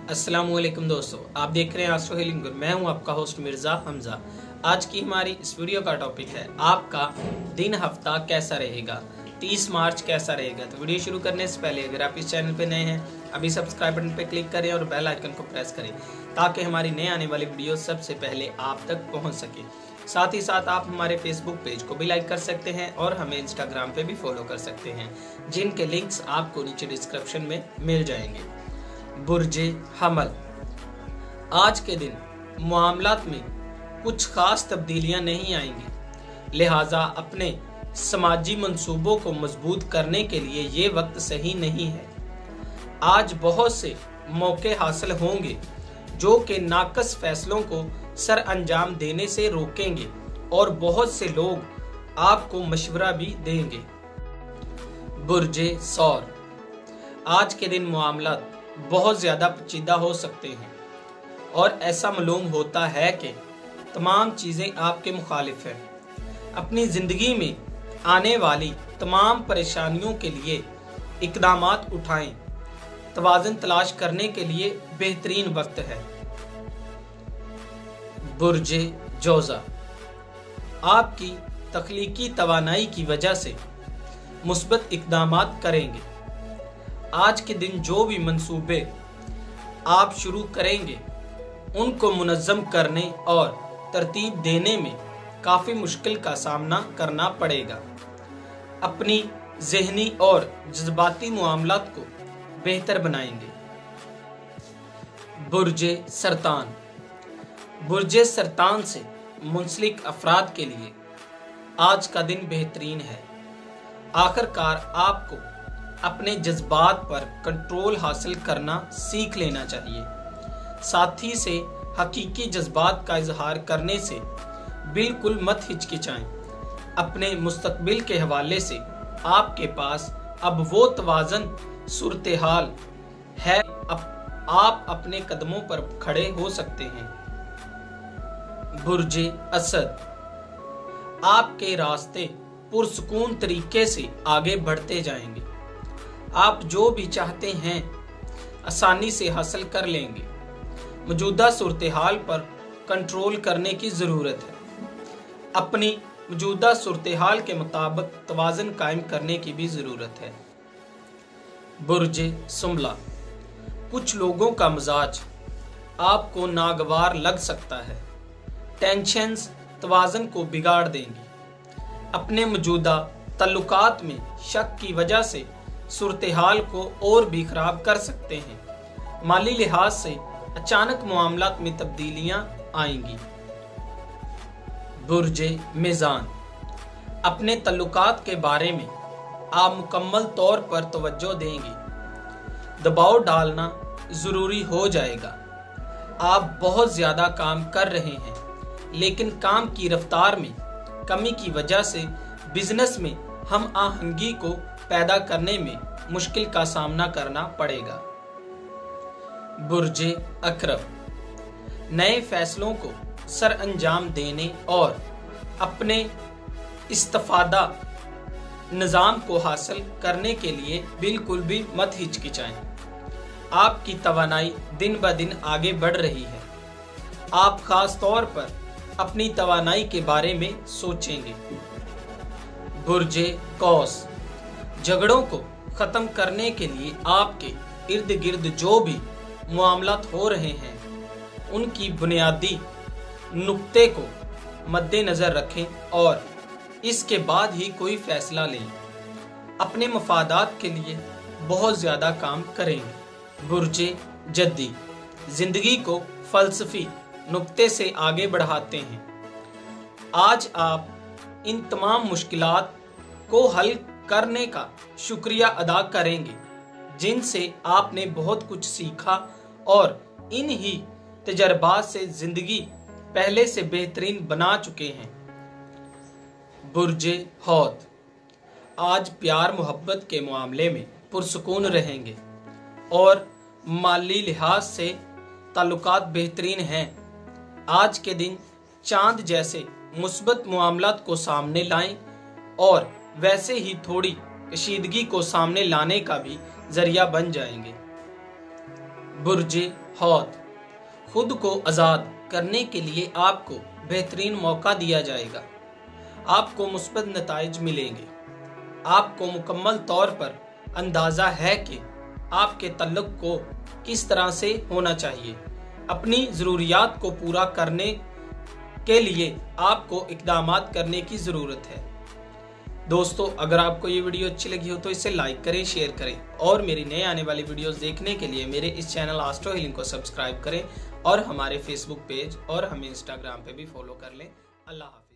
अस्सलाम वालेकुम दोस्तों, आप देख रहे हैं एस्ट्रो हीलिंग गुरु। मैं हूं आपका होस्ट मिर्जा हमजा। आज की हमारी इस वीडियो का टॉपिक है आपका दिन हफ्ता कैसा रहेगा, 30 मार्च कैसा रहेगा। तो वीडियो शुरू करने से पहले अगर आप इस चैनल पे नए हैं, अभी सब्सक्राइब बटन पे क्लिक करें और बेल आइकन को प्रेस करें ताकि हमारी नए आने वाली वीडियो सबसे पहले आप तक पहुँच सके। साथ ही साथ आप हमारे फेसबुक पेज को भी लाइक कर सकते हैं और हमें इंस्टाग्राम पे भी फॉलो कर सकते हैं, जिनके लिंक्स आपको नीचे डिस्क्रिप्शन में मिल जाएंगे। बुर्जे हमल, आज के दिन मामलात में कुछ खास तब्दीलियां नहीं आएंगी, लिहाजा अपने समाजी मंसूबों को मजबूत करने के लिए ये वक्त सही नहीं है। आज बहुत से मौके हासिल होंगे जो कि नाकस फैसलों को सर अंजाम देने से रोकेंगे और बहुत से लोग आपको मशवरा भी देंगे। बुर्जे सौर, आज के दिन मामलात बहुत ज्यादा पेचीदा हो सकते हैं और ऐसा मालूम होता है कि तमाम चीजें आपके मुखालिफ हैं। अपनी जिंदगी में आने वाली तमाम परेशानियों के लिए इकदामात उठाएं। तवाज़ुन तलाश करने के लिए बेहतरीन वक्त है। बुर्जे जोजा, आपकी तख्लीकी तवानाई की वजह से मुस्बत इकदामात करेंगे। आज के दिन जो भी मंसूबे आप शुरू करेंगे उनको मुनज़्ज़म करने और तरतीब देने में काफ़ी मुश्किल का सामना करना पड़ेगा। अपनी ज़हनी और जज्बाती मामलात को बेहतर बनाएंगे। बुर्जे सरतान, बुर्जे सरतान से मुंसलिक अफराद के लिए आज का दिन बेहतरीन है। आखिरकार आपको अपने जज्बात पर कंट्रोल हासिल करना सीख लेना चाहिए। साथी से हकीकी जज्बात का इजहार करने से बिल्कुल मत हिचकिचाएं। अपने मुस्तकबिल के हवाले से आपके पास अब वो तवाज़न सूरत हाल है, आप अपने कदमों पर खड़े हो सकते हैं। बुर्जे असद, आपके रास्ते पुरसुकून तरीके से आगे बढ़ते जाएंगे। आप जो भी चाहते हैं आसानी से हासिल कर लेंगे। मौजूदा सूरत हाल पर कंट्रोल करने की ज़रूरत है। अपनी मौजूदा सूरत हाल के मुताबिक तवाज़ुन कायम करने की भी ज़रूरत है। बुर्जे सुमला, कुछ लोगों का मिजाज आपको नागवार लग सकता है। टेंशन्स तवाज़ुन को बिगाड़ देंगी। अपने मौजूदा तल्लुकात में शक की वजह से सूरत हाल को और भी खराब कर सकते हैं। माली लिहाज से अचानक मामलात में तब्दीलियां आएंगी। बुर्जे मीज़ान, अपने तल्लुकात के बारे में आप मुकम्मल तौर पर तवज्जो देंगे। दबाव डालना ज़रूरी हो जाएगा। आप बहुत ज़्यादा काम कर रहे हैं, लेकिन काम की रफ्तार में कमी की वजह से बिजनेस में हम आहंगी को पैदा करने में मुश्किल का सामना करना पड़ेगा। बुर्जे अकरब, नए फैसलों को सर अंजाम देने और अपने इस्तिफादा निज़ाम को हासिल करने के लिए बिल्कुल भी मत हिचकिचाएं। आपकी तवानाई दिन ब दिन आगे बढ़ रही है। आप खास तौर पर अपनी तवानाई के बारे में सोचेंगे। बुर्जे कौस, झगड़ों को खत्म करने के लिए आपके इर्द गिर्द जो भी मामलात हो रहे हैं उनकी बुनियादी नुक्ते को मद्देनजर रखें और इसके बाद ही कोई फैसला लें। अपने मफादात के लिए बहुत ज्यादा काम करेंगे। बुर्जे जद्दी, जिंदगी को फलसफी नुक्ते से आगे बढ़ाते हैं। आज आप इन तमाम मुश्किलात को हल करने का शुक्रिया अदा करेंगे जिनसे आपने बहुत कुछ सीखा और इन ही तजर्बात से जिंदगी पहले से बेहतरीन बना चुके हैं। बुर्जे हौत, आज प्यार मोहब्बत के मामले में पुरसुकून रहेंगे और माली लिहाज से ताल्लुकात बेहतरीन हैं। आज के दिन चांद जैसे मुस्बत मामलात को सामने लाएं और वैसे ही थोड़ी कशीदगी को सामने लाने का भी जरिया बन जाएंगे। बुर्जे हौत, खुद को आजाद करने के लिए आपको बेहतरीन मौका दिया जाएगा। आपको मुस्बत नताइज मिलेंगे। आपको मुकम्मल तौर पर अंदाजा है कि आपके तल्लुक को किस तरह से होना चाहिए। अपनी ज़रूरियात को पूरा करने के लिए आपको इक़दामात करने की ज़रूरत है। दोस्तों, अगर आपको ये वीडियो अच्छी लगी हो तो इसे लाइक करें, शेयर करें और मेरी नए आने वाली वीडियोस देखने के लिए मेरे इस चैनल एस्ट्रो हीलिंग को सब्सक्राइब करें और हमारे फेसबुक पेज और हमें इंस्टाग्राम पे भी फॉलो कर लें। अल्लाह हाफ़िज़।